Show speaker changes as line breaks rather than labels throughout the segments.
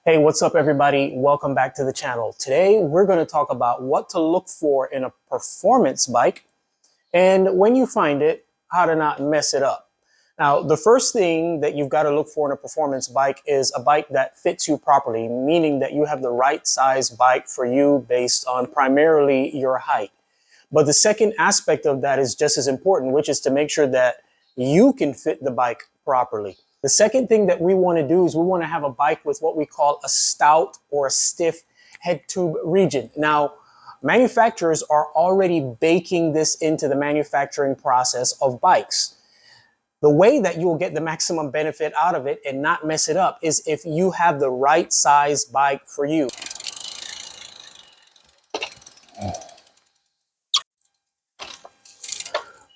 Hey, what's up everybody? Welcome back to the channel. Today we're going to talk about what to look for in a performance bike, and when you find it, how to not mess it up. Now, the first thing that you've got to look for in a performance bike is a bike that fits you properly, meaning that you have the right size bike for you based on primarily your height. But the second aspect of that is just as important, which is to make sure that you can fit the bike properly. The second thing that we want to do is we want to have a bike with what we call a stout or a stiff head tube region. Now, manufacturers are already baking this into the manufacturing process of bikes. The way that you will get the maximum benefit out of it and not mess it up is if you have the right size bike for you.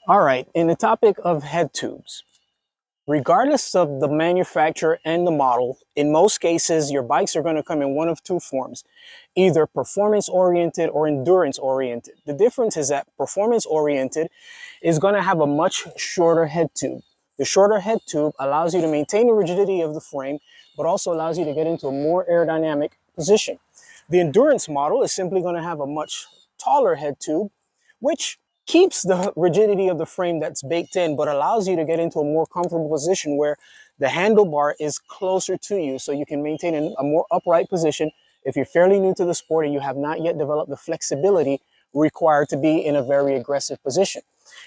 All right, in the topic of head tubes, regardless of the manufacturer and the model, in most cases, your bikes are going to come in one of two forms, either performance-oriented or endurance-oriented. The difference is that performance-oriented is going to have a much shorter head tube. The shorter head tube allows you to maintain the rigidity of the frame, but also allows you to get into a more aerodynamic position. The endurance model is simply going to have a much taller head tube, which keeps the rigidity of the frame that's baked in, but allows you to get into a more comfortable position where the handlebar is closer to you, so you can maintain a more upright position if you're fairly new to the sport and you have not yet developed the flexibility required to be in a very aggressive position.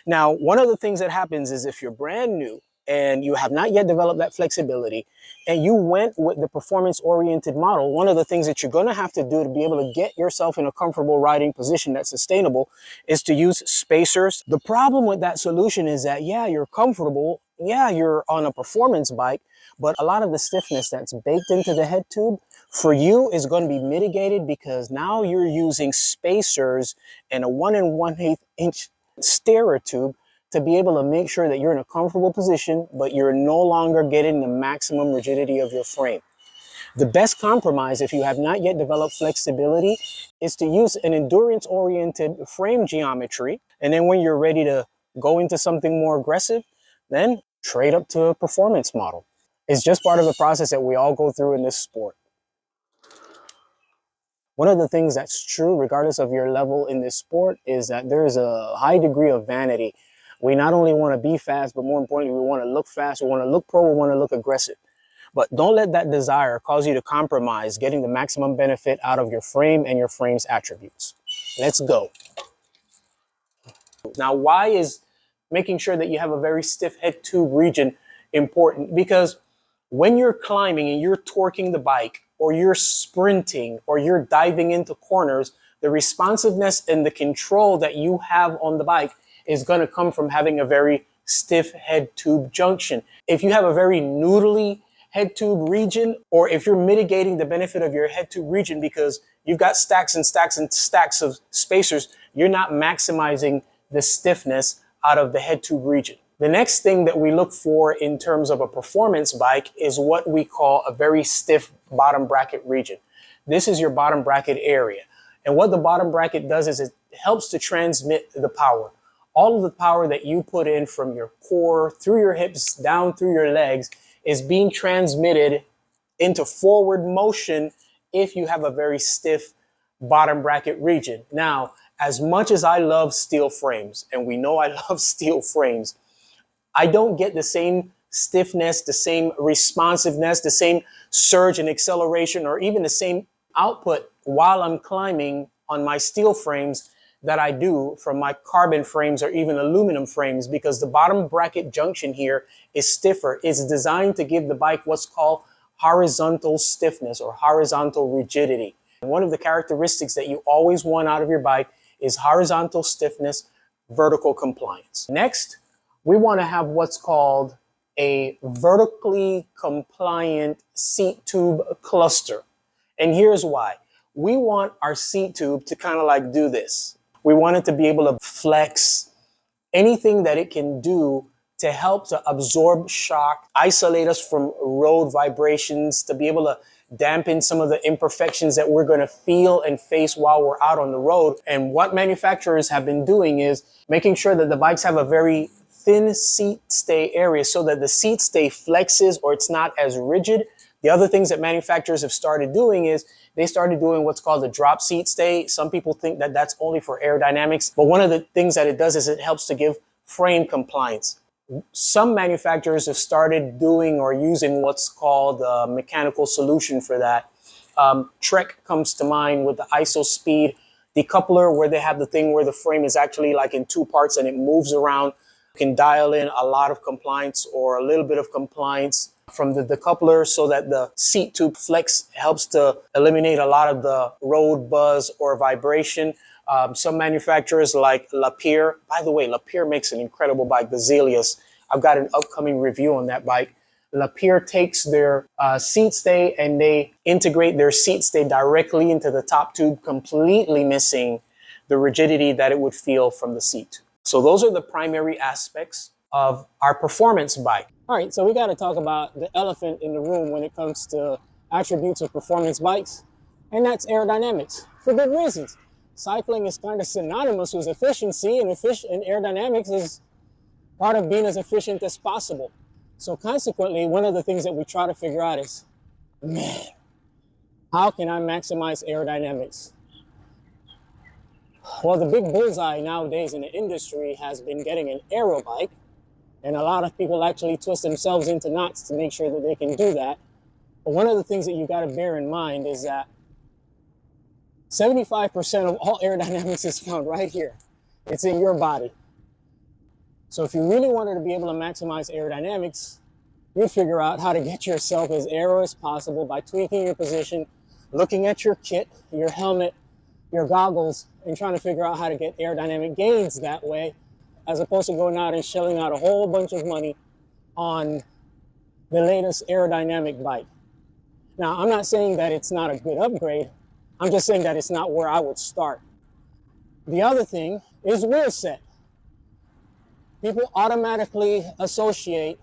Now, one of the things that happens is if you're brand new and you have not yet developed that flexibility and you went with the performance-oriented model, one of the things that you're going to have to do to be able to get yourself in a comfortable riding position that's sustainable is to use spacers. The problem with that solution is that, yeah, you're comfortable, yeah, you're on a performance bike, but a lot of the stiffness that's baked into the head tube for you is going to be mitigated because now you're using spacers and a 1 1/8 inch steerer tube to be able to make sure that you're in a comfortable position, but you're no longer getting the maximum rigidity of your frame. The best compromise, if you have not yet developed flexibility, is to use an endurance-oriented frame geometry. And then when you're ready to go into something more aggressive, then trade up to a performance model. It's just part of the process that we all go through in this sport. One of the things that's true, regardless of your level in this sport, is that there's a high degree of vanity. We not only want to be fast, but more importantly, we want to look fast, we want to look pro, we want to look aggressive. But don't let that desire cause you to compromise getting the maximum benefit out of your frame and your frame's attributes. Let's go. Now, why is making sure that you have a very stiff head tube region important? Because when you're climbing and you're torquing the bike, or you're sprinting, or you're diving into corners, the responsiveness and the control that you have on the bike is going to come from having a very stiff head tube junction. If you have a very noodly head tube region, or if you're mitigating the benefit of your head tube region because you've got stacks and stacks and stacks of spacers, you're not maximizing the stiffness out of the head tube region. The next thing that we look for in terms of a performance bike is what we call a very stiff bottom bracket region. This is your bottom bracket area. And what the bottom bracket does is it helps to transmit the power. All of the power that you put in from your core, through your hips, down through your legs, is being transmitted into forward motion if you have a very stiff bottom bracket region. Now, as much as I love steel frames, and we know I love steel frames, I don't get the same stiffness, the same responsiveness, the same surge and acceleration, or even the same output while I'm climbing on my steel frames that I do from my carbon frames or even aluminum frames, because the bottom bracket junction here is stiffer. It's designed to give the bike what's called horizontal stiffness or horizontal rigidity. One of the characteristics that you always want out of your bike is horizontal stiffness, vertical compliance. Next, we want to have what's called a vertically compliant seat tube cluster. And here's why. We want our seat tube to kind of like do this. We want it to be able to flex anything that it can do to help to absorb shock, isolate us from road vibrations, to be able to dampen some of the imperfections that we're going to feel and face while we're out on the road. And what manufacturers have been doing is making sure that the bikes have a very thin seat stay area so that the seat stay flexes or it's not as rigid, The other things that manufacturers have started doing is they started doing what's called a drop seat stay. Some people think that that's only for aerodynamics, but one of the things that it does is it helps to give frame compliance. Some manufacturers have started doing or using what's called a mechanical solution for that. Trek comes to mind with the ISO speed decoupler, where they have the thing where the frame is actually like in two parts and it moves around. You can dial in a lot of compliance or a little bit of compliance from the decoupler so that the seat tube flex helps to eliminate a lot of the road buzz or vibration. Some manufacturers like Lapierre, by the way, Lapierre makes an incredible bike, the Zelius. I've got an upcoming review on that bike. Lapierre takes their seat stay and they integrate their seat stay directly into the top tube, completely missing the rigidity that it would feel from the seat. So those are the primary aspects of our performance bike. All right, so we got to talk about the elephant in the room when it comes to attributes of performance bikes, and that's aerodynamics, for good reasons. Cycling is kind of synonymous with efficiency, and aerodynamics is part of being as efficient as possible. So consequently, one of the things that we try to figure out is, man, how can I maximize aerodynamics? Well, the big bullseye nowadays in the industry has been getting an aero bike, and a lot of people actually twist themselves into knots to make sure that they can do that. But one of the things that you got to bear in mind is that 75% of all aerodynamics is found right here. It's in your body. So if you really wanted to be able to maximize aerodynamics, you'd figure out how to get yourself as aero as possible by tweaking your position, looking at your kit, your helmet, your goggles, and trying to figure out how to get aerodynamic gains that way, as opposed to going out and shelling out a whole bunch of money on the latest aerodynamic bike. Now, I'm not saying that it's not a good upgrade. I'm just saying that it's not where I would start. The other thing is wheel set. People automatically associate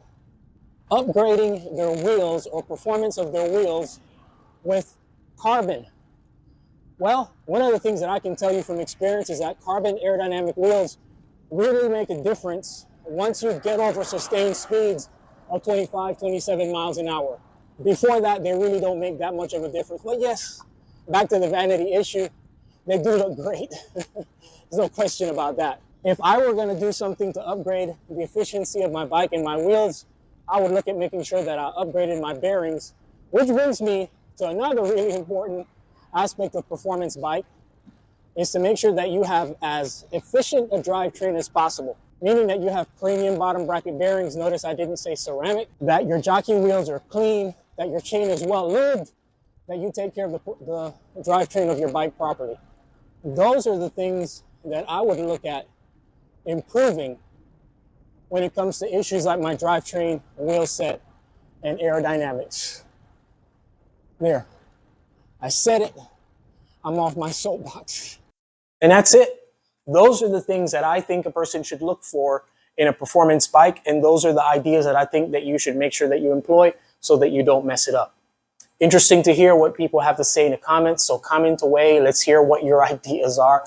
upgrading their wheels or performance of their wheels with carbon. Well, one of the things that I can tell you from experience is that carbon aerodynamic wheels really make a difference once you get over sustained speeds of 25, 27 miles an hour. Before that, they really don't make that much of a difference. But yes, back to the vanity issue, they do look great. There's no question about that. If I were going to do something to upgrade the efficiency of my bike and my wheels, I would look at making sure that I upgraded my bearings, which brings me to another really important aspect of performance bike, is to make sure that you have as efficient a drivetrain as possible, meaning that you have premium bottom bracket bearings. Notice I didn't say ceramic, that your jockey wheels are clean, that your chain is well lubed, that you take care of the drivetrain of your bike properly. Those are the things that I would look at improving when it comes to issues like my drivetrain, wheel set, and aerodynamics. There, I said it, I'm off my soapbox. And that's it. Those are the things that I think a person should look for in a performance bike, and those are the ideas that I think that you should make sure that you employ so that you don't mess it up. Interesting to hear what people have to say in the comments, so comment away. Let's hear what your ideas are.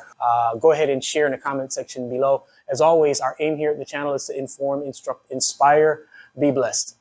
Go ahead and share in the comment section below. As always, our aim here at the channel is to inform, instruct, inspire. Be blessed.